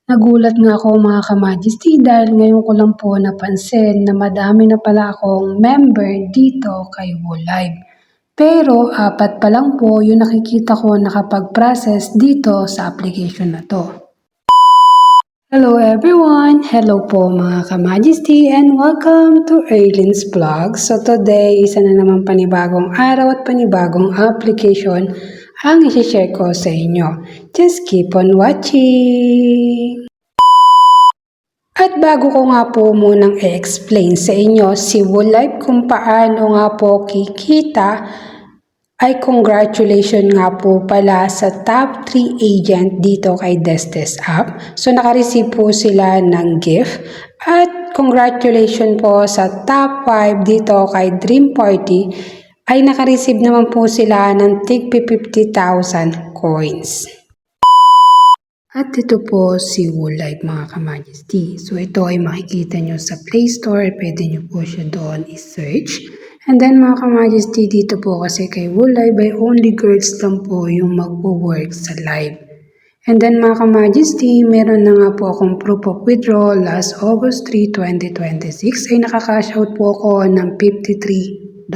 Nagulat nga ako mga ka-Majesty dahil ngayon ko lang po napansin na madami na pala akong member dito kay Wolive. Pero apat pa lang po yung nakikita ko nakapag-process dito sa application na to. Hello everyone! Hello po mga ka-Majesty and welcome to Arlene's Vlog. So today, isa na naman panibagong araw at panibagong application ang isi-share ko sa inyo. Just keep on watching! At bago ko nga po munang i-explain sa inyo si Wolive kung paano nga po kikita, ay congratulations nga po pala sa top 3 agent dito kay Desdes App. So naka-receive po sila ng gift at congratulations po sa top 5 dito kay Dream Party ay naka-receive naman po sila ng tig 50,000 coins. At ito po si Wolive mga ka-Majesty. So ito ay makikita nyo sa Play Store. Pwede nyo po siya doon i-search. And then mga ka-Majesty dito po kasi kay Wolive ay only girls lang po yung magpo-work sa live. And then mga ka-Majesty, meron na nga po akong proof of withdrawal last August 3, 2026 ay nakaka-cash out po ako ng $53.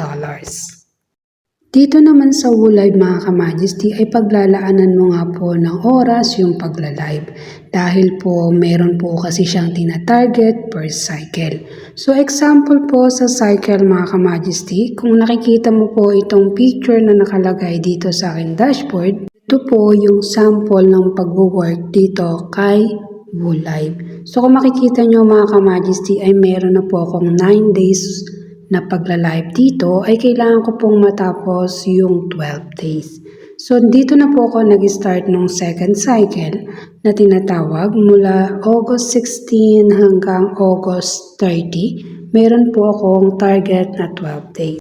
Dito naman sa Wolive mga ka-Majesty ay paglalaanan mo nga po ng oras yung pagla-live dahil po meron po kasi siyang tina-target per cycle. So example po sa cycle mga ka-Majesty, kung nakikita mo po itong picture na nakalagay dito sa aking dashboard, ito po yung sample ng pag-work dito kay Wolive. So kung makikita nyo mga ka-Majesty ay meron na po akong 9 days na pagla-live dito ay kailangan ko pong matapos yung 12 days. So dito na po ako nag-start ng second cycle na tinatawag mula August 16 hanggang August 30. Meron po akong target na 12 days.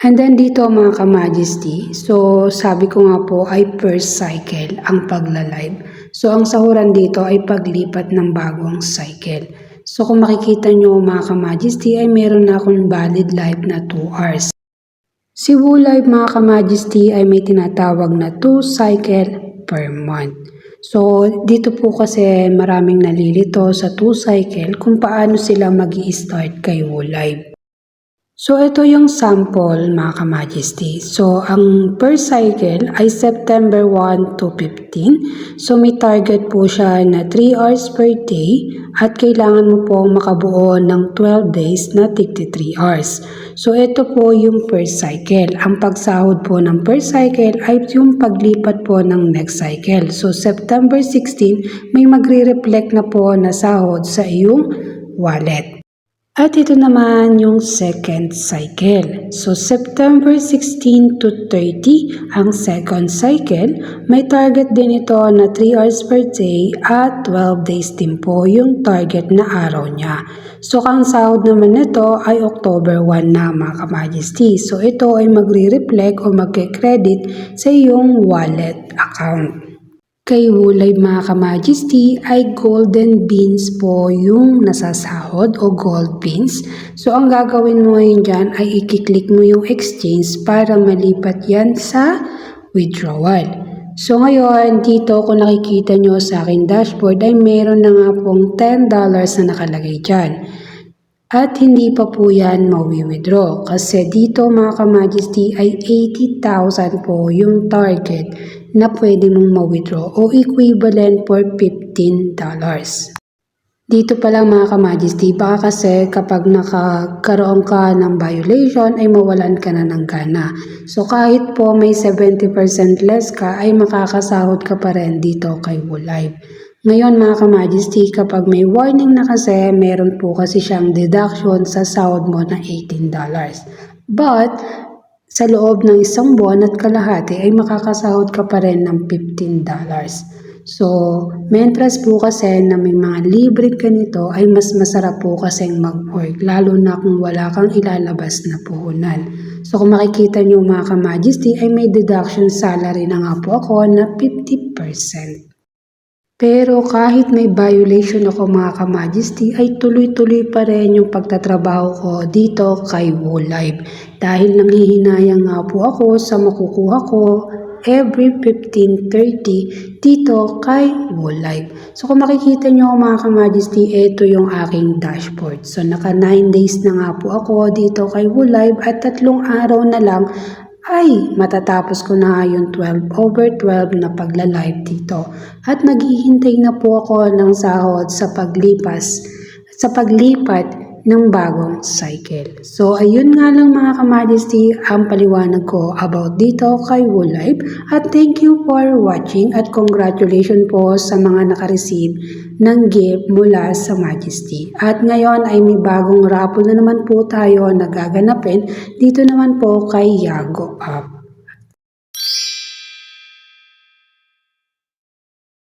And then dito mga ka-Majesty, so sabi ko nga po ay per cycle ang pagla-live. So ang sahuran dito ay paglipat ng bagong cycle. So kung makikita nyo mga ka-Majesty ay meron na akong valid live na 2 hours. Si Wolive mga ka-Majesty ay may tinatawag na 2 cycle per month. So dito po kasi maraming nalilito sa 2 cycle kung paano sila mag-i-start kay Wolive. So ito yung sample mga ka-Majesty. So ang per cycle ay September 1 to 15. So may target po siya na 3 hours per day at kailangan mo pong makabuo ng 12 days na 53 hours. So ito po yung per cycle. Ang pagsahod po ng per cycle ay yung paglipat po ng next cycle. So September 16 may magre-reflect na po na sahod sa iyong wallet. At ito naman yung second cycle. So September 16 to 30 ang second cycle. May target din ito na 3 hours per day at 12 days din po yung target na araw niya. So ang sahod naman nito ay October 1 na mga ka-Majesty. So ito ay magre-reflect o magke-credit sa iyong wallet account. Kay Wolive mga ka-Majesty ay golden beans po yung nasasahod o gold beans. So ang gagawin mo ngayon dyan ay i-click mo yung exchange para malipat yan sa withdrawal. So ngayon dito kung nakikita nyo sa aking dashboard ay meron na nga pong $10 na nakalagay dyan. At hindi pa po yan mawi-withdraw kasi dito mga ka-Majesty ay 80,000 po yung target na pwede mong ma-withdraw o equivalent for $15. Dito pa lang mga ka-Majesty, baka kasi kapag nakakaroon ka ng violation ay mawalan ka na ng gana. So kahit po may 70% less ka ay makakasahod ka pa rin dito kay Wolive. Ngayon mga ka-Majesty, kapag may warning na kasi, meron po kasi siyang deduction sa sahod mo na $18. But sa loob ng isang buwan at kalahati ay makakasahod ka pa rin ng $15. So, mentras po kasi na may mga libre ganito ay mas masarap po kasing mag-work lalo na kung wala kang ilalabas na puhunan. So, kung makikita nyo mga ka-Majesty ay may deduction salary na nga po ako na 50%. Pero kahit may violation ako mga ka-Majesty ay tuloy-tuloy pa rin yung pagtatrabaho ko dito kay Wolive. Dahil nanghihinayang nga po ako sa makukuha ko every 15:30 dito kay Woolive. So kung makikita nyo mga ka-Majesty, ito yung aking dashboard. So naka 9 days na nga po ako dito kay Woolive at 3 araw na lang ay matatapos ko na yung 12/12 na pagla-live dito. At naghihintay na po ako ng sahod sa paglipat ng bagong cycle. So ayun nga lang mga ka-Majesty ang paliwanag ko about dito kay Woolive at thank you for watching at congratulations po sa mga nakareceive ng gift mula sa Majesty. At ngayon ay may bagong raffle na naman po tayo na gaganapin dito naman po kay Yago App.